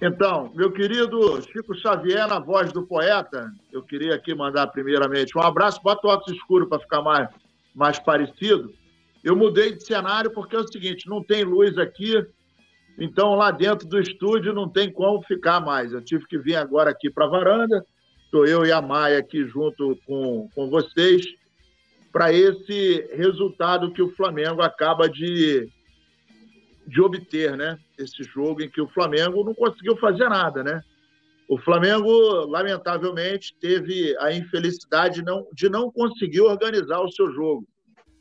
Então, meu querido Chico Xavier, na voz do poeta, eu queria aqui mandar primeiramente um abraço, bota o óculos escuro para ficar mais parecido. Eu mudei de cenário porque é o seguinte, não tem luz aqui, então lá dentro do estúdio não tem como ficar mais. Eu tive que vir agora aqui para a varanda, estou eu e a Maia aqui junto com vocês, para esse resultado que o Flamengo acaba de obter, né? Esse jogo em que o Flamengo não conseguiu fazer nada, né? O Flamengo, lamentavelmente, teve a infelicidade de não conseguir organizar o seu jogo.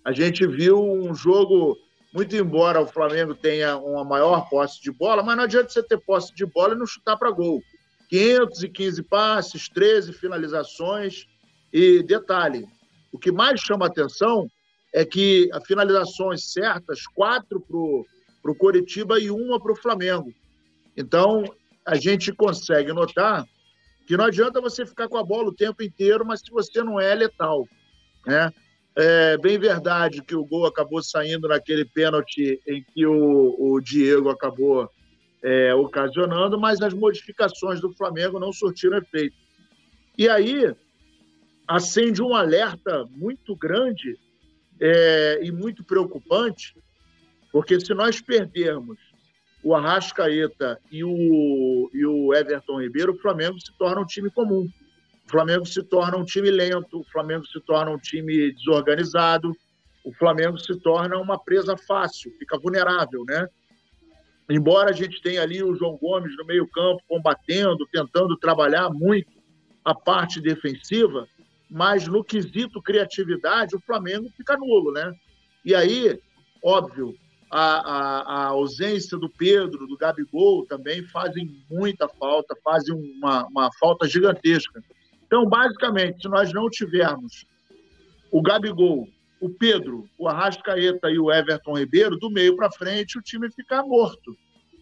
A gente viu um jogo, muito embora o Flamengo tenha uma maior posse de bola, mas não adianta você ter posse de bola e não chutar para gol. 515 passes, 13 finalizações e detalhe, o que mais chama atenção é que as finalizações certas, 4 para o Coritiba e 1 para o Flamengo. Então, a gente consegue notar que não adianta você ficar com a bola o tempo inteiro, mas se você não é letal, né? É bem verdade que o gol acabou saindo naquele pênalti em que o Diego acabou ocasionando, mas as modificações do Flamengo não surtiram efeito. E aí acende um alerta muito grande e muito preocupante, porque se nós perdermos o Arrascaeta e o Everton Ribeiro, o Flamengo se torna um time comum. O Flamengo se torna um time lento, o Flamengo se torna um time desorganizado, o Flamengo se torna uma presa fácil, fica vulnerável, né? Embora a gente tenha ali o João Gomes no meio-campo combatendo, tentando trabalhar muito a parte defensiva, mas no quesito criatividade, o Flamengo fica nulo, né? E aí, óbvio, a ausência do Pedro, do Gabigol também fazem muita falta, fazem uma falta gigantesca. Então, basicamente, se nós não tivermos o Gabigol, o Pedro, o Arrascaeta e o Everton Ribeiro, do meio para frente, o time fica morto,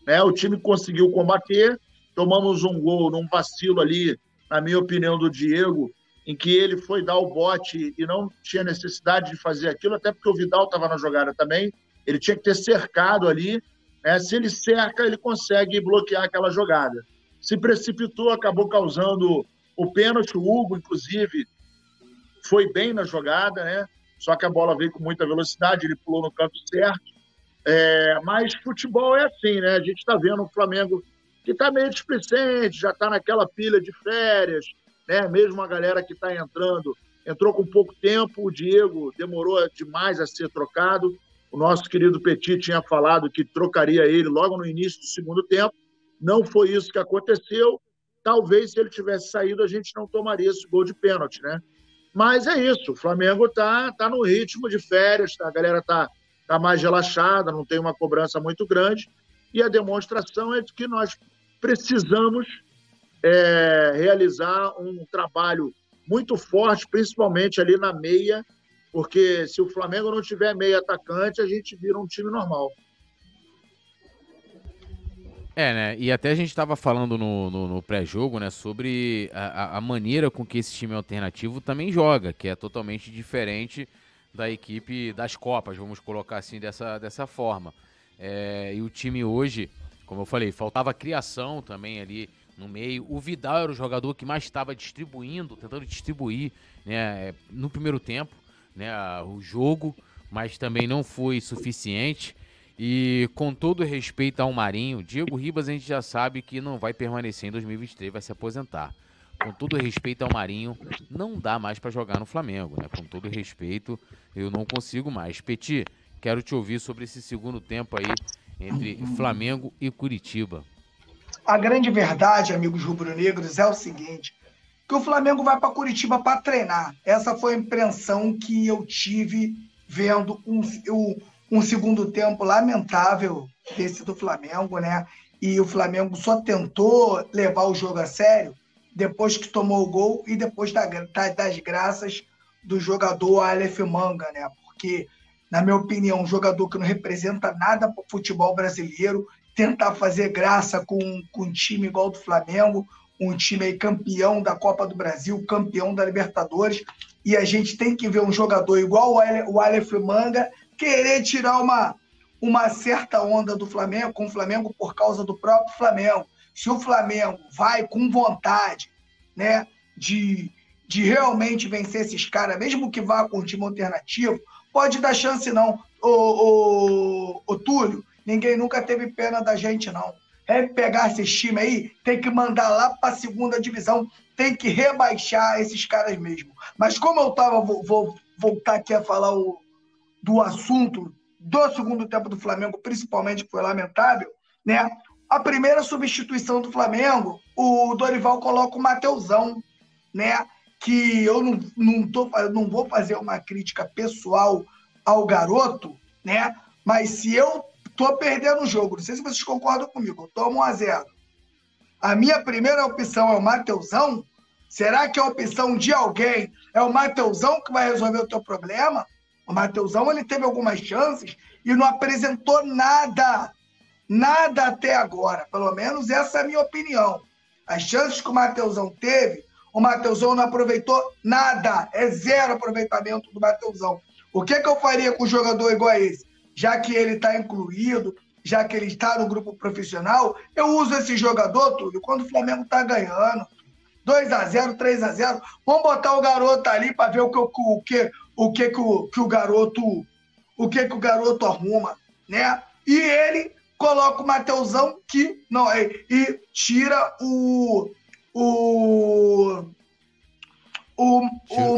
né? O time conseguiu combater, tomamos um gol num vacilo ali, na minha opinião, do Diego, em que ele foi dar o bote e não tinha necessidade de fazer aquilo, até porque o Vidal estava na jogada também, ele tinha que ter cercado ali, né? Se ele cerca, ele consegue bloquear aquela jogada. Se precipitou, acabou causando o pênalti, o Hugo, inclusive, foi bem na jogada, né? Só que a bola veio com muita velocidade, ele pulou no canto certo. Mas futebol é assim, né? A gente está vendo o Flamengo que está meio displicente, já está naquela pilha de férias, né? Mesmo a galera que está entrou com pouco tempo, o Diego demorou demais a ser trocado. O nosso querido Petit tinha falado que trocaria ele logo no início do segundo tempo. Não foi isso que aconteceu. Talvez, se ele tivesse saído, a gente não tomaria esse gol de pênalti, né? Mas é isso, o Flamengo tá no ritmo de férias, a galera tá mais relaxada, não tem uma cobrança muito grande, e a demonstração é de que nós precisamos realizar um trabalho muito forte, principalmente ali na meia, porque se o Flamengo não tiver meia atacante, a gente vira um time normal. Né? E até a gente estava falando no pré-jogo, né, sobre a maneira com que esse time alternativo também joga, que é totalmente diferente da equipe das Copas, vamos colocar assim dessa forma. E o time hoje, como eu falei, faltava criação também ali no meio. O Vidal era o jogador que mais estava tentando distribuir, né, no primeiro tempo, né, o jogo, mas também não foi suficiente. E com todo respeito ao Marinho, Diego Ribas a gente já sabe que não vai permanecer em 2023, vai se aposentar. Com todo respeito ao Marinho, não dá mais para jogar no Flamengo, né? Com todo respeito, eu não consigo mais. Petit, quero te ouvir sobre esse segundo tempo aí entre Flamengo e Curitiba. A grande verdade, amigos rubro-negros, é o seguinte, que o Flamengo vai para Curitiba para treinar. Essa foi a impressão que eu tive vendo um segundo tempo lamentável desse do Flamengo, né? E o Flamengo só tentou levar o jogo a sério depois que tomou o gol e depois das graças do jogador Aleph Manga, né? Porque, na minha opinião, um jogador que não representa nada para o futebol brasileiro, tentar fazer graça com um time igual ao do Flamengo, um time aí campeão da Copa do Brasil, campeão da Libertadores, e a gente tem que ver um jogador igual o Aleph Manga querer tirar uma certa onda do Flamengo, com o Flamengo por causa do próprio Flamengo. Se o Flamengo vai com vontade, né, de realmente vencer esses caras, mesmo que vá com um time alternativo, pode dar chance não. O Túlio, ninguém nunca teve pena da gente, não. É pegar esses times aí, tem que mandar lá para a segunda divisão, tem que rebaixar esses caras mesmo. Mas como eu vou voltar aqui a falar do assunto do segundo tempo do Flamengo, principalmente, que foi lamentável, né? A primeira substituição do Flamengo, o Dorival coloca o Mateusão, né? Que eu não vou fazer uma crítica pessoal ao garoto, né? Mas se eu tô perdendo o jogo, não sei se vocês concordam comigo, eu tomo 1-0. A minha primeira opção é o Mateusão. Será que a opção de alguém é o Mateusão que vai resolver o teu problema? O Mateusão, ele teve algumas chances e não apresentou nada. Nada até agora. Pelo menos essa é a minha opinião. As chances que o Mateusão teve, o Mateusão não aproveitou nada. É zero aproveitamento do Mateusão. O que eu faria com um jogador igual a esse? Já que ele está incluído, já que ele está no grupo profissional, eu uso esse jogador, Túlio, quando o Flamengo está ganhando. 2-0, 3-0. Vamos botar o garoto ali para ver o que o garoto arruma, né? E ele coloca o Mateusão e tira o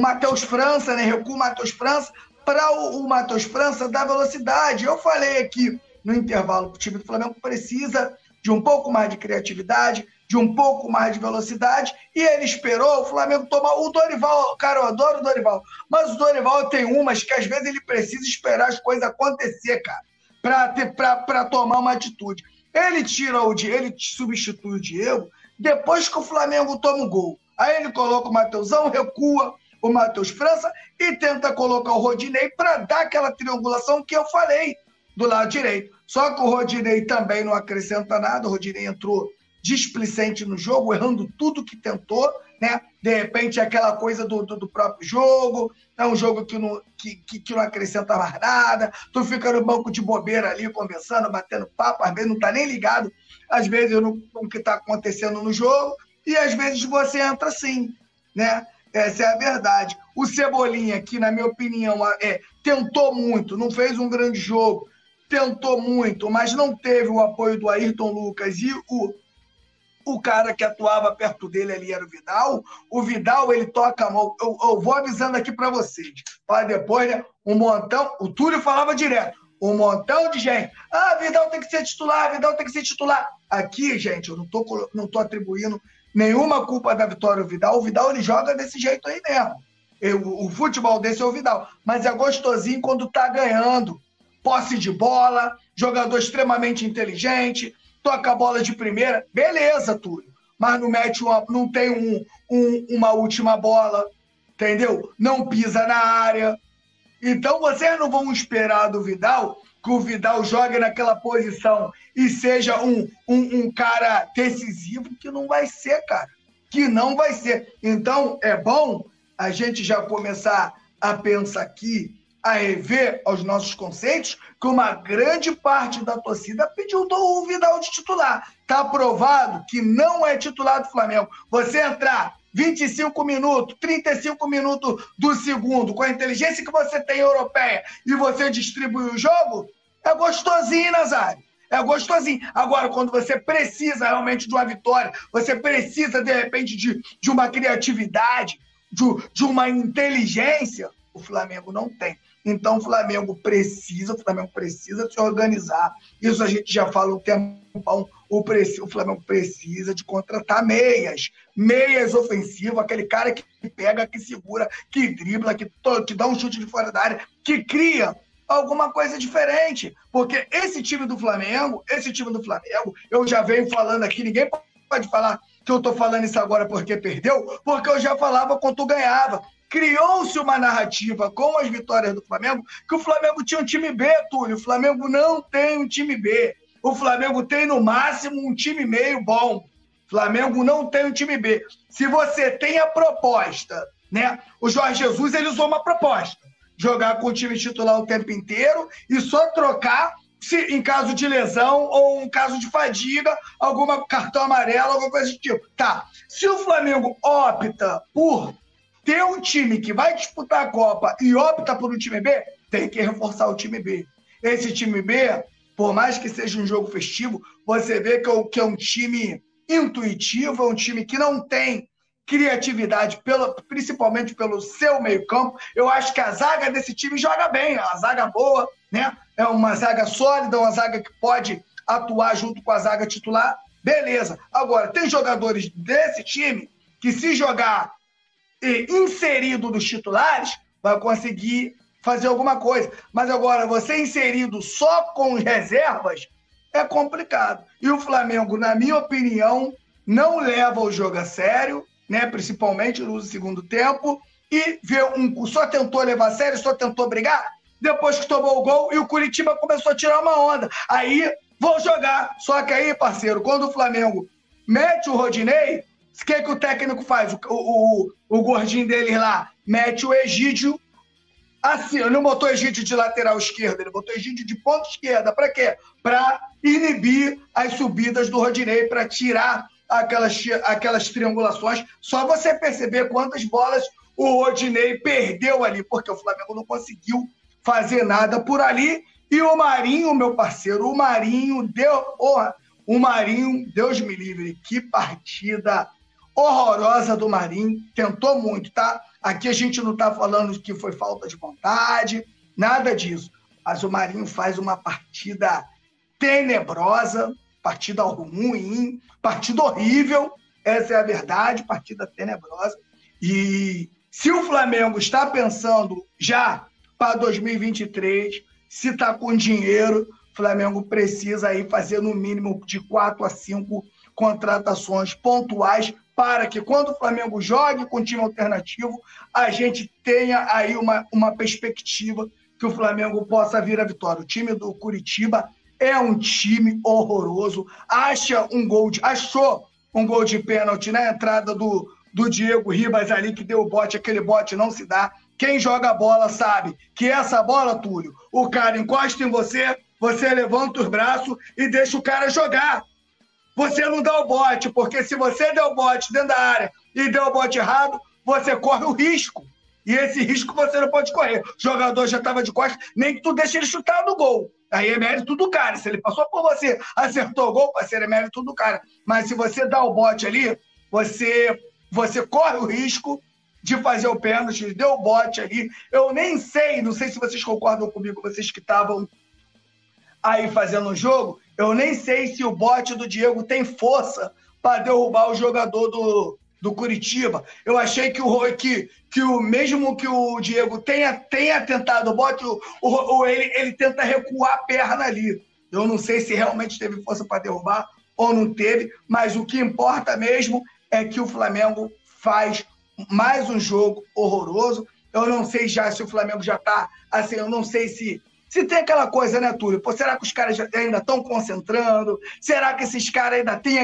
Matheus França, né? Recua o Matheus França para o Matheus França dar velocidade. Eu falei aqui no intervalo que o time do Flamengo precisa de um pouco mais de criatividade, de um pouco mais de velocidade, e ele esperou o Flamengo tomar o Dorival. Cara, eu adoro o Dorival, mas o Dorival tem umas que às vezes ele precisa esperar as coisas acontecer, cara, para tomar uma atitude. Ele substitui o Diego depois que o Flamengo toma o gol. Aí ele coloca o Mateusão, recua o Matheus França e tenta colocar o Rodinei para dar aquela triangulação que eu falei do lado direito. Só que o Rodinei também não acrescenta nada. O Rodinei entrou displicente no jogo, errando tudo que tentou, né? De repente, aquela coisa do próprio jogo, é um jogo que não acrescenta mais nada, tu fica no banco de bobeira ali, conversando, batendo papo, às vezes não tá nem ligado, às vezes no que tá acontecendo no jogo, e às vezes você entra assim, né? Essa é a verdade. O Cebolinha, que na minha opinião tentou muito, não fez um grande jogo, tentou muito, mas não teve o apoio do Ayrton Lucas e o cara que atuava perto dele ali era o Vidal. O Vidal, ele toca a mão. Eu vou avisando aqui para vocês. Para depois, né? Um montão. O Túlio falava direto. Um montão de gente. Vidal tem que ser titular, Vidal tem que ser titular. Aqui, gente, eu não tô atribuindo nenhuma culpa da vitória ao Vidal. O Vidal, ele joga desse jeito aí mesmo. O futebol desse é o Vidal. Mas é gostosinho quando tá ganhando. Posse de bola, jogador extremamente inteligente, toca a bola de primeira, beleza, Túlio. Mas não tem uma última bola, entendeu? Não pisa na área. Então, vocês não vão esperar do Vidal que o Vidal jogue naquela posição e seja um cara decisivo, que não vai ser, cara. Que não vai ser. Então, é bom a gente já começar a pensar aqui, a rever os nossos conceitos, que uma grande parte da torcida pediu o Vidal de titular. Está aprovado que não é titular do Flamengo. Você entrar 25 minutos, 35 minutos do segundo, com a inteligência que você tem europeia, e você distribui o jogo, é gostosinho, Nazário. É gostosinho. Agora, quando você precisa realmente de uma vitória, você precisa, de repente, de uma criatividade, de uma inteligência, o Flamengo não tem. Então, o Flamengo precisa se organizar. Isso a gente já fala um tempão. O Flamengo precisa de contratar meias ofensivas, aquele cara que pega, que segura, que dribla, que dá um chute de fora da área, que cria alguma coisa diferente. Porque esse time do Flamengo, eu já venho falando aqui, ninguém pode falar que eu estou falando isso agora porque perdeu, porque eu já falava quando tu ganhava. Criou-se uma narrativa com as vitórias do Flamengo que o Flamengo tinha um time B, Túlio. O Flamengo não tem um time B. O Flamengo tem, no máximo, um time meio bom. O Flamengo não tem um time B. Se você tem a proposta, né? O Jorge Jesus, ele usou uma proposta. Jogar com o time titular o tempo inteiro e só trocar se em caso de lesão ou um caso de fadiga, alguma cartão amarelo, alguma coisa do tipo. Tá, se o Flamengo opta por ter um time que vai disputar a Copa e opta por um time B, tem que reforçar o time B. Esse time B, por mais que seja um jogo festivo, você vê que é um time intuitivo, é um time que não tem criatividade, principalmente pelo seu meio-campo. Eu acho que a zaga desse time joga bem, é uma zaga boa, né? É uma zaga sólida, uma zaga que pode atuar junto com a zaga titular. Beleza. Agora, tem jogadores desse time que, se jogar inserido nos titulares, vai conseguir fazer alguma coisa. Mas agora, você inserido só com reservas, é complicado. E o Flamengo, na minha opinião, não leva o jogo a sério, né? Principalmente no segundo tempo, e só tentou levar a sério, só tentou brigar, depois que tomou o gol e o Curitiba começou a tirar uma onda. Aí, vou jogar. Só que aí, parceiro, quando o Flamengo mete o Rodinei, o que o técnico faz? O gordinho dele lá mete o Egídio assim, não botou Egídio de lateral esquerda, ele botou Egídio de ponta esquerda. Para quê? Para inibir as subidas do Rodinei, para tirar aquelas triangulações. Só você perceber quantas bolas o Rodinei perdeu ali, porque o Flamengo não conseguiu fazer nada por ali. E o Marinho, meu parceiro, o Marinho, Deus me livre, que partida horrorosa do Marinho, tentou muito, tá? Aqui a gente não tá falando que foi falta de vontade, nada disso. Mas o Marinho faz uma partida tenebrosa, partida ruim, partida horrível, essa é a verdade, partida tenebrosa. E se o Flamengo está pensando já para 2023, se está com dinheiro, o Flamengo precisa aí fazer no mínimo de 4 a 5 contratações pontuais para que, quando o Flamengo jogue com time alternativo, a gente tenha aí uma perspectiva que o Flamengo possa vir à vitória. O time do Curitiba é um time horroroso, achou um gol de pênalti na entrada do Diego Ribas ali, que deu o bote, aquele bote não se dá. Quem joga a bola sabe que essa bola, Túlio, o cara encosta em você, você levanta os braços e deixa o cara jogar. Você não dá o bote, porque se você der o bote dentro da área e der o bote errado, você corre o risco. E esse risco você não pode correr. O jogador já estava de costas, nem que tu deixe ele chutar no gol. Aí é mérito do cara. Se ele passou por você, acertou o gol, parceiro, é mérito do cara. Mas se você dá o bote ali, você corre o risco de fazer o pênalti, deu o bote ali. Eu nem sei, não sei se vocês concordam comigo, vocês que estavam aí fazendo o jogo, eu nem sei se o bote do Diego tem força para derrubar o jogador do Curitiba. Eu achei que mesmo que o Diego tenha tentado o bote, ele tenta recuar a perna ali. Eu não sei se realmente teve força para derrubar ou não teve, mas o que importa mesmo é que o Flamengo faz mais um jogo horroroso. Eu não sei já se o Flamengo já está assim, eu não sei se tem aquela coisa, né, Túlio? Pô, será que os caras ainda estão concentrando? Será que esses caras ainda têm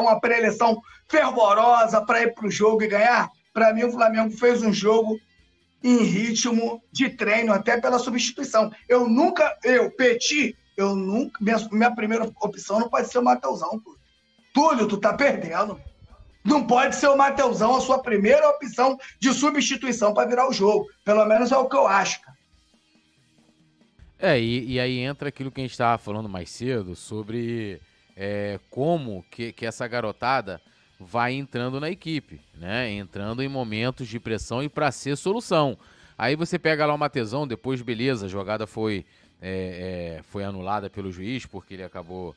uma pré-eleição fervorosa para ir para o jogo e ganhar? Para mim, o Flamengo fez um jogo em ritmo de treino, até pela substituição. Minha primeira opção não pode ser o Mateusão, Túlio. Túlio, tu tá perdendo. Não pode ser o Mateusão a sua primeira opção de substituição para virar o jogo. Pelo menos é o que eu acho, cara. E aí entra aquilo que a gente estava falando mais cedo sobre como que essa garotada vai entrando na equipe, né? Entrando em momentos de pressão e para ser solução. Aí você pega lá o Matezão, depois, beleza, a jogada foi anulada pelo juiz porque ele acabou,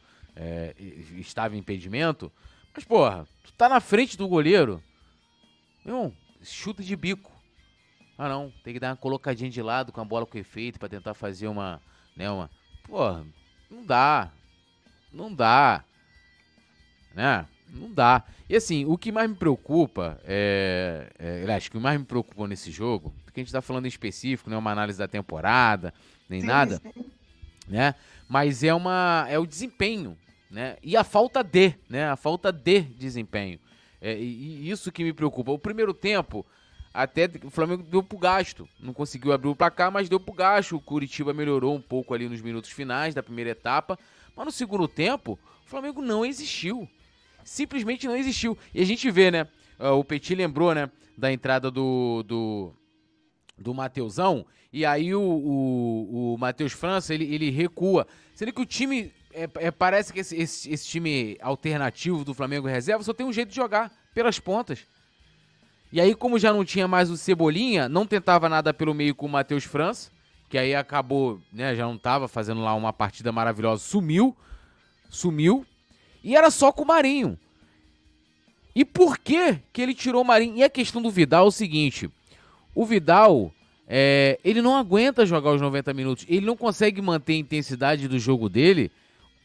estava em impedimento. Mas, porra, tu tá na frente do goleiro, meu, chuta de bico. Ah, não, tem que dar uma colocadinha de lado com a bola com efeito pra tentar fazer Porra, não dá, né? Não dá. E assim, o que mais me preocupa aliás, o que mais me preocupou nesse jogo, porque a gente tá falando em específico, não é uma análise da temporada, nem nada, né? Mas é o desempenho, né? E a falta de desempenho. E isso que me preocupa. O primeiro tempo, até o Flamengo deu pro gasto. Não conseguiu abrir o placar, mas deu pro gasto. O Curitiba melhorou um pouco ali nos minutos finais da primeira etapa. Mas no segundo tempo, o Flamengo não existiu. Simplesmente não existiu. E a gente vê, né? O Petit lembrou, né? Da entrada do Mateusão. E aí o Matheus França, ele recua. Sendo que o time... parece que esse time alternativo do Flamengo reserva só tem um jeito de jogar, pelas pontas. E aí, como já não tinha mais o Cebolinha, não tentava nada pelo meio com o Matheus França, que aí acabou, né, já não estava fazendo lá uma partida maravilhosa, sumiu, e era só com o Marinho. E por que ele tirou o Marinho? E a questão do Vidal é o seguinte, o Vidal... ele não aguenta jogar os 90 minutos, ele não consegue manter a intensidade do jogo dele,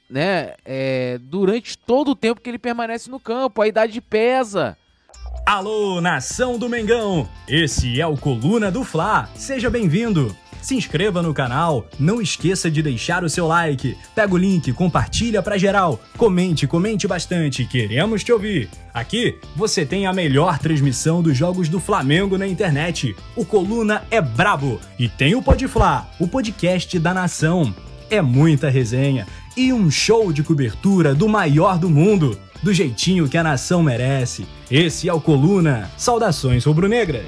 né, durante todo o tempo que ele permanece no campo. A idade pesa. Alô, nação do Mengão! Esse é o Coluna do Fla. Seja bem-vindo. Se inscreva no canal, não esqueça de deixar o seu like, pega o link, compartilha pra geral, comente bastante, queremos te ouvir. Aqui você tem a melhor transmissão dos jogos do Flamengo na internet. O Coluna é brabo e tem o Pod Fla, o podcast da nação. É muita resenha e um show de cobertura do maior do mundo, do jeitinho que a nação merece. Esse é o Coluna. Saudações rubro-negras.